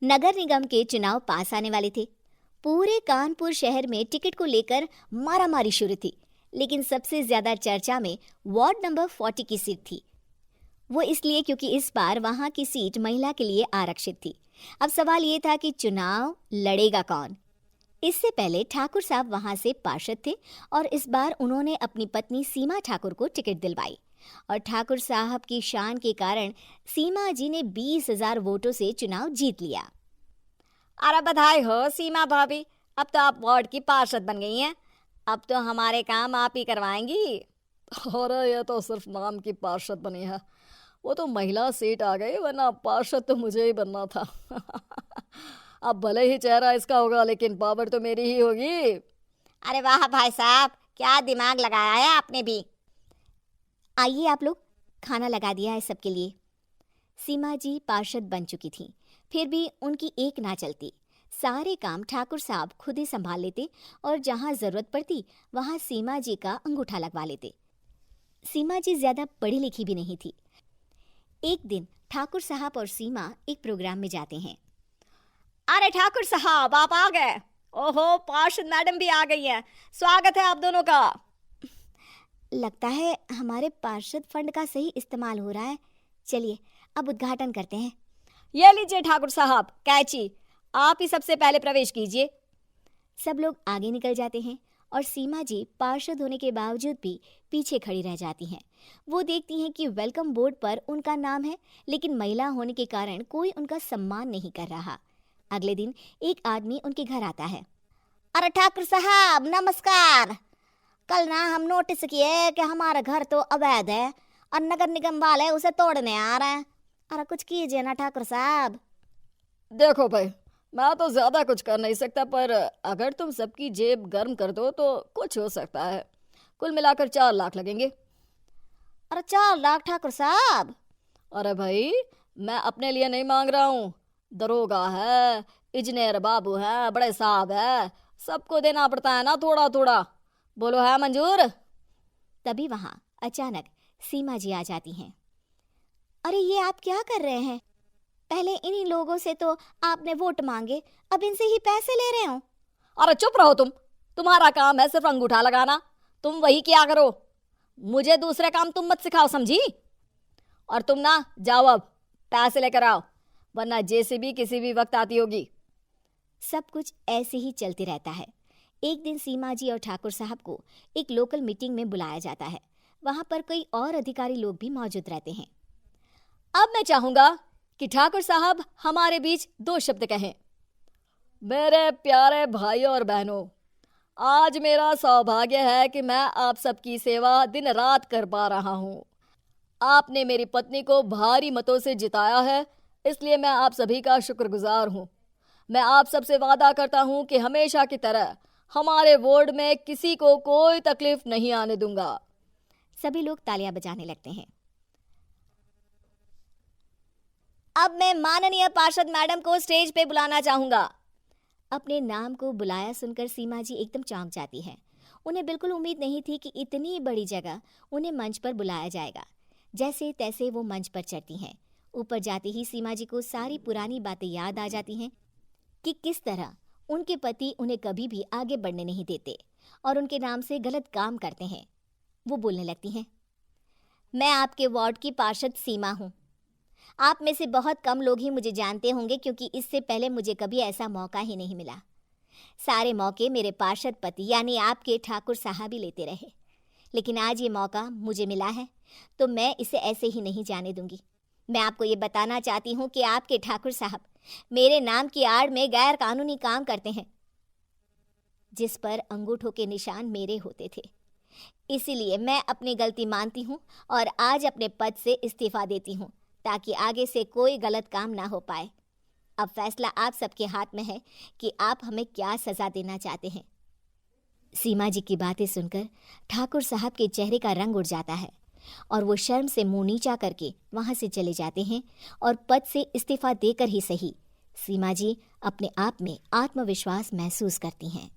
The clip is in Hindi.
नगर निगम के चुनाव पास आने वाले थे। पूरे कानपुर शहर में टिकट को लेकर मारामारी शुरू थी, लेकिन सबसे ज्यादा चर्चा में वार्ड नंबर 40 की सीट थी। वो इसलिए क्योंकि इस बार वहां की सीट महिला के लिए आरक्षित थी। अब सवाल ये था कि चुनाव लड़ेगा कौन। इससे पहले ठाकुर साहब वहां से पार्षद थे और इस बार उन्होंने अपनी पत्नी सीमा ठाकुर को टिकट दिलवाई और ठाकुर साहब की शान के कारण सीमा जी ने 20,000 वोटों से चुनाव जीत लिया। अरे बधाई हो सीमा भाभी, अब तो आप वार्ड की पार्षद बन गई हैं। अब तो हमारे काम आप ही करवाएंगी। अरे ये तो सिर्फ नाम की पार्षद बनी है, वो तो महिला सीट आ गई, वरना पार्षद तो मुझे ही बनना था। अब भले ही चेहरा इसका होगा लेकिन पावर तो मेरी ही होगी। अरे वाह भाई साहब, क्या दिमाग लगाया है आपने भी। आइए आप लोग, खाना लगा दिया है सबके लिए। सीमा जी पार्षद बन चुकी थीं, फिर भी उनकी एक ना चलती। सारे काम ठाकुर साहब खुद ही संभाल लेते और जहां जरूरत पड़ती वहां सीमा जी का अंगूठा लगवा लेते। सीमा जी ज्यादा पढ़ी लिखी भी नहीं थी। एक दिन ठाकुर साहब और सीमा एक प्रोग्राम में जाते हैं। अरे ठाकुर साहब, आप आ गए। ओहो, पार्षद मैडम भी आ गई हैं। स्वागत है आप दोनों का। लगता है हमारे पार्षद फंड का सही इस्तेमाल हो रहा है। चलिए अब उद्घाटन करते हैं। ये लीजिए ठाकुर साहब कैची, आप ही सबसे पहले प्रवेश कीजिए। सब लोग आगे निकल जाते हैं और सीमा जी पार्षद होने के बावजूद भी पीछे खड़ी रह जाती हैं। वो देखती हैं कि वेलकम बोर्ड पर उनका नाम है, लेकिन महिला होने के कारण कोई उनका सम्मान नहीं कर रहा। अगले दिन एक आदमी उनके घर आता है। अरे ठाकुर साहब नमस्कार। कल ना हम नोटिस किए कि हमारा घर तो अवैध है और नगर निगम वाले उसे तोड़ने आ रहे हैं। अरे कुछ कीजिए ना ठाकुर साहब। देखो भाई, मैं तो ज्यादा कुछ कर नहीं सकता, पर अगर तुम सबकी जेब गर्म कर दो तो कुछ हो सकता है। कुल मिलाकर 4 लाख लगेंगे। अरे 4 लाख ठाकुर साहब? अरे भाई, मैं अपने लिए नहीं मांग रहा हूँ। दरोगा है, इंजीनियर बाबू है, बड़े साहब है, सबको देना पड़ता है ना थोड़ा थोड़ा। बोलो है मंजूर? तभी वहां अचानक सीमा जी आ जाती हैं। अरे ये आप क्या कर रहे हैं? पहले इन्हीं लोगों से तो आपने वोट मांगे, अब इनसे ही पैसे ले रहे हो। अरे चुप रहो तुम, तुम्हारा काम है सिर्फ अंगूठा लगाना, तुम वही किया करो। मुझे दूसरे काम तुम मत सिखाओ, समझी? और तुम ना जाओ, अब पैसे लेकर आओ, वरना जेसीबी किसी भी वक्त आती होगी। सब कुछ ऐसे ही चलते रहता है। एक दिन सीमा जी और ठाकुर साहब को एक लोकल मीटिंग में बुलाया जाता है। वहां पर कई और अधिकारी लोग भी मौजूद रहते हैं। अब मैं चाहूंगा कि ठाकुर साहब हमारे बीच 2 शब्द कहें। मेरे प्यारे भाइयों और बहनों, आज मेरा सौभाग्य है कि मैं आप सबकी सेवा दिन रात कर पा रहा हूं। आपने मेरी पत्नी को भारी मतों से जिताया है, इसलिए मैं आप सभी का शुक्रगुजार हूं। मैं आप सबसे वादा करता हूं कि हमेशा की तरह हमारे वार्ड में किसी को कोई तकलीफ नहीं आने दूंगा। सभी लोग तालियां बजाने लगते हैं। अब मैं माननीय पार्षद मैडम को स्टेज पे बुलाना चाहूंगा। अपने नाम को बुलाया सुनकर सीमा जी एकदम चौंक जाती है। उन्हें बिल्कुल उम्मीद नहीं थी कि इतनी बड़ी जगह उन्हें मंच पर बुलाया जाएगा। जैसे तैसे वो मंच पर चढ़ती हैं। ऊपर जाते ही सीमा जी को सारी पुरानी बातें याद आ जाती हैं कि किस तरह उनके पति उन्हें कभी भी आगे बढ़ने नहीं देते और उनके नाम से गलत काम करते हैं। वो बोलने लगती हैं, मैं आपके वार्ड की पार्षद सीमा हूँ। आप में से बहुत कम लोग ही मुझे जानते होंगे, क्योंकि इससे पहले मुझे कभी ऐसा मौका ही नहीं मिला। सारे मौके मेरे पार्षद पति यानी आपके ठाकुर साहब ही लेते रहे, लेकिन आज ये मौका मुझे मिला है तो मैं इसे ऐसे ही नहीं जाने दूंगी। मैं आपको ये बताना चाहती हूँ कि आपके ठाकुर साहब मेरे नाम की आड़ में गैर कानूनी काम करते हैं, जिस पर अंगूठों के निशान मेरे होते थे। इसीलिए मैं अपनी गलती मानती हूँ और आज अपने पद से इस्तीफा देती हूँ, ताकि आगे से कोई गलत काम ना हो पाए। अब फैसला आप सबके हाथ में है कि आप हमें क्या सजा देना चाहते हैं। सीमा जी की बातें सुनकर ठाकुर साहब के चेहरे का रंग उड़ जाता है और वो शर्म से मुंह नीचा करके वहां से चले जाते हैं और पद से इस्तीफा देकर ही सही सीमा जी अपने आप में आत्मविश्वास महसूस करती हैं।